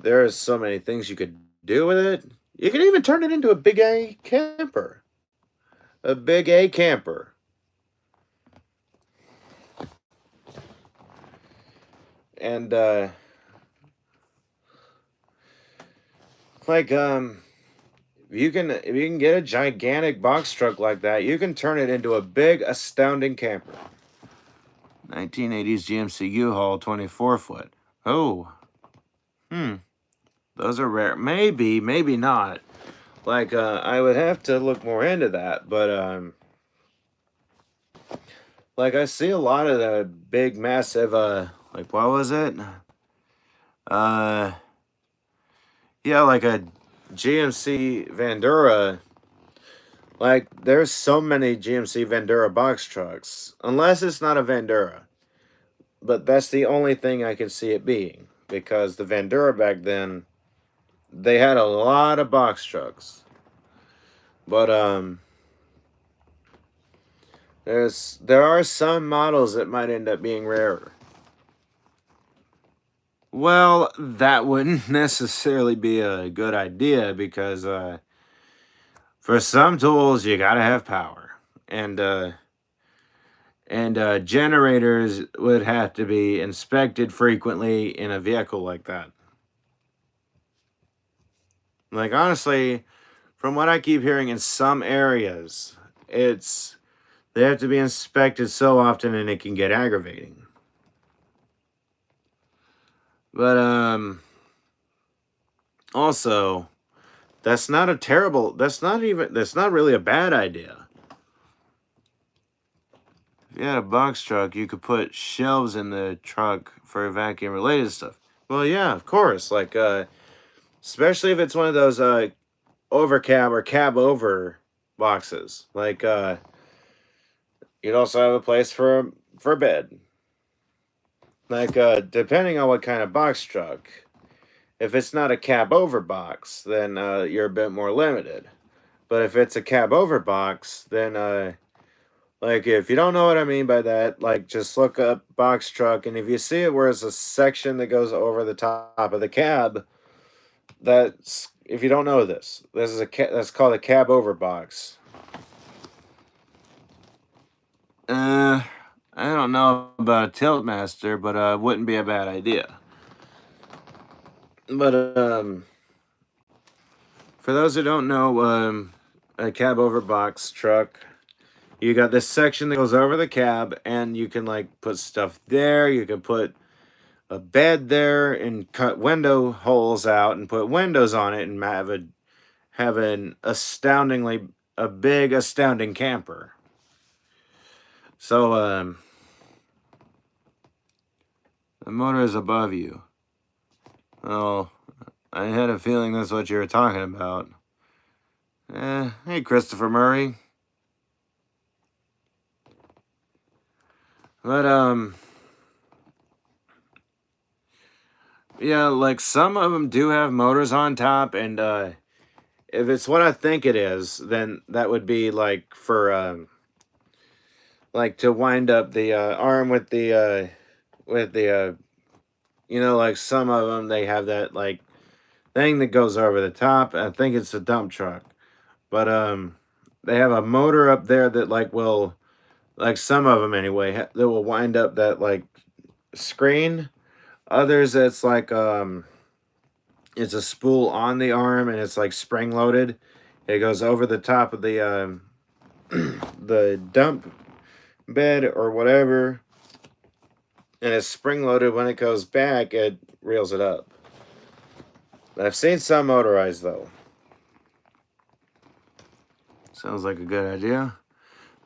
there are so many things you could do with it. You can even turn it into a big A camper. A big A camper. And like if you can get a gigantic box truck like that, you can turn it into a big astounding camper. 1980s GMC U-Haul 24-foot. Oh. Those are rare. Maybe not. Like I would have to look more into that, but like I see a lot of the big massive like what was it? Yeah, like a GMC Vandura. Like there's so many GMC Vandura box trucks. Unless it's not a Vandura. But that's the only thing I can see it being, because the Vandura back then, they had a lot of box trucks. But there are some models that might end up being rarer. Well, that wouldn't necessarily be a good idea, because for some tools you gotta have power, and generators would have to be inspected frequently in a vehicle like that. Like honestly, from what I keep hearing, in some areas, they have to be inspected so often and it can get aggravating. But also, that's not a terrible. That's not even. That's not really a bad idea. If you had a box truck, you could put shelves in the truck for vacuum related stuff. Well, yeah, of course. Like, especially if it's one of those over cab or cab over boxes. Like, you'd also have a place for a bed. Like, depending on what kind of box truck. If it's not a cab over box, then you're a bit more limited. But if it's a cab over box, then like if you don't know what I mean by that, like just look up box truck, and if you see it where it's a section that goes over the top of the cab, that's if you don't know this is that's called a cab over box. I don't know about a Tiltmaster, but it wouldn't be a bad idea. But for those who don't know, a cab over box truck, you got this section that goes over the cab, and you can like put stuff there. You can put a bed there and cut window holes out and put windows on it and have an astoundingly a big astounding camper. So the motor is above you. Oh, I had a feeling that's what you were talking about. Hey, Christopher Murray. But yeah, like some of them do have motors on top, and if it's what I think it is, then that would be like for like to wind up the arm with the you know, like some of them they have that like thing that goes over the top. I think it's a dump truck, but they have a motor up there that like will like some of them anyway that will wind up that like screen. Others it's like it's a spool on the arm and it's like spring loaded. It goes over the top of the the dump bed or whatever, and it's spring loaded. When it goes back, it reels it up. I've seen some motorized though. Sounds like a good idea.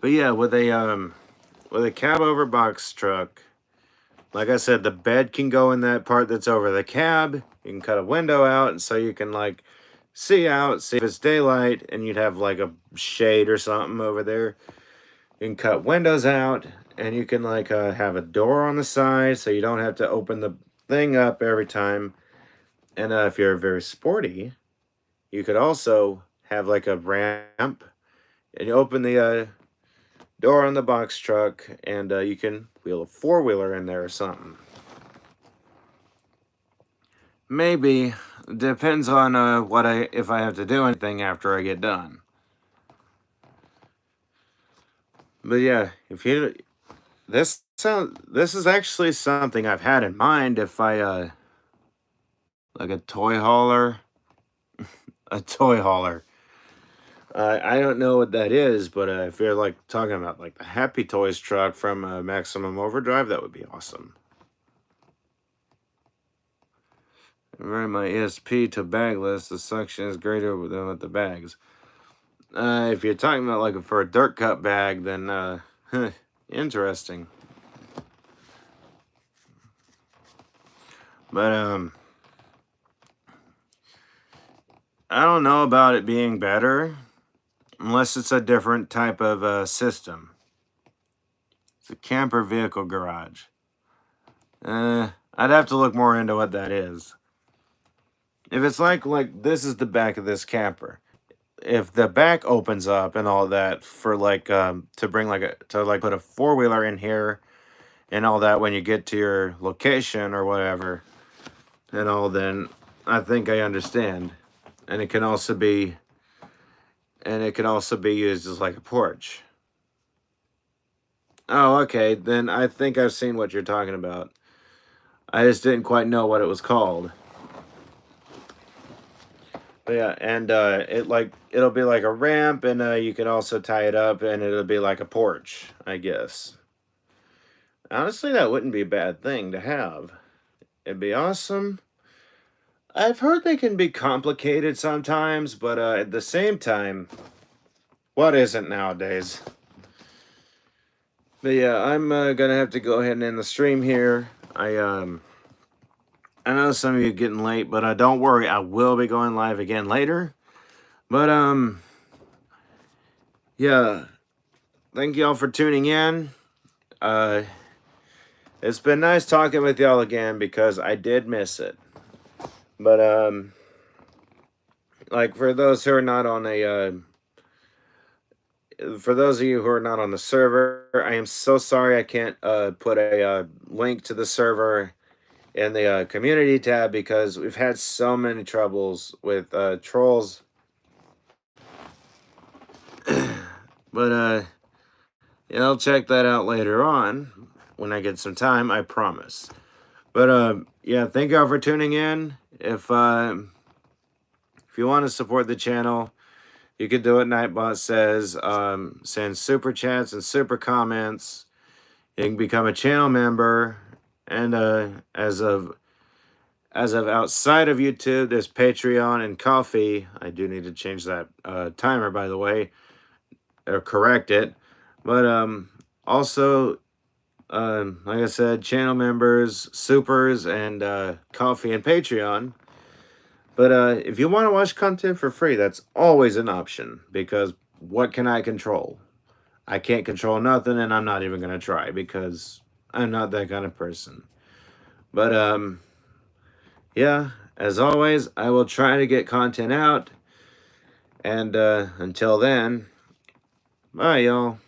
But yeah, with a cab over box truck, like I said, the bed can go in that part that's over the cab. You can cut a window out, and so you can like see out, see if it's daylight, and you'd have like a shade or something over there. You can cut windows out, and you can like have a door on the side, so you don't have to open the thing up every time. And if you're very sporty, you could also have like a ramp, and you open the door on the box truck, and you can wheel a four-wheeler in there or something. Maybe. Depends on if I have to do anything after I get done. But yeah, if you this is actually something I've had in mind. If I like a toy hauler, a toy hauler. I don't know what that is, but if you're like talking about like the Happy Toys truck from Maximum Overdrive, that would be awesome. Converting my ESP to bagless, the suction is greater than with the bags. If you're talking about like for a dirt cut bag, then interesting. But I don't know about it being better unless it's a different type of system. It's a camper vehicle garage. I'd have to look more into what that is. If it's like this is the back of this camper. If the back opens up and all that for like to bring like to put a four-wheeler in here and all that when you get to your location or whatever and all, then I think I understand. And it can also be used as like a porch. Oh, okay. Then I think I've seen what you're talking about. I just didn't quite know what it was called. But yeah, and it'll be like a ramp, and you can also tie it up, and it'll be like a porch, I guess. Honestly, that wouldn't be a bad thing to have. it'd be awesome. I've heard they can be complicated sometimes, but at the same time, what isn't nowadays? But yeah, I'm gonna have to go ahead and end the stream here. I know some of you are getting late, but don't worry, I will be going live again later. But yeah, thank y'all for tuning in. It's been nice talking with y'all again because I did miss it. But like for those who are not on for those of you who are not on the server, I am so sorry I can't put a link to the server in the community tab because we've had so many troubles with trolls. But yeah, I'll check that out later on when I get some time, I promise. But yeah, thank y'all for tuning in. If you want to support the channel, you could do what Nightbot says. Send super chats and super comments. You can become a channel member, and as of outside of YouTube, there's Patreon and Coffee. I do need to change that timer, by the way, or correct it. But also, like I said, channel members, supers, and Coffee and Patreon. But if you want to watch content for free, that's always an option, because what can I control? I can't control nothing, and I'm not even going to try because I'm not that kind of person. But yeah, as always, I will try to get content out. And until then, bye, y'all.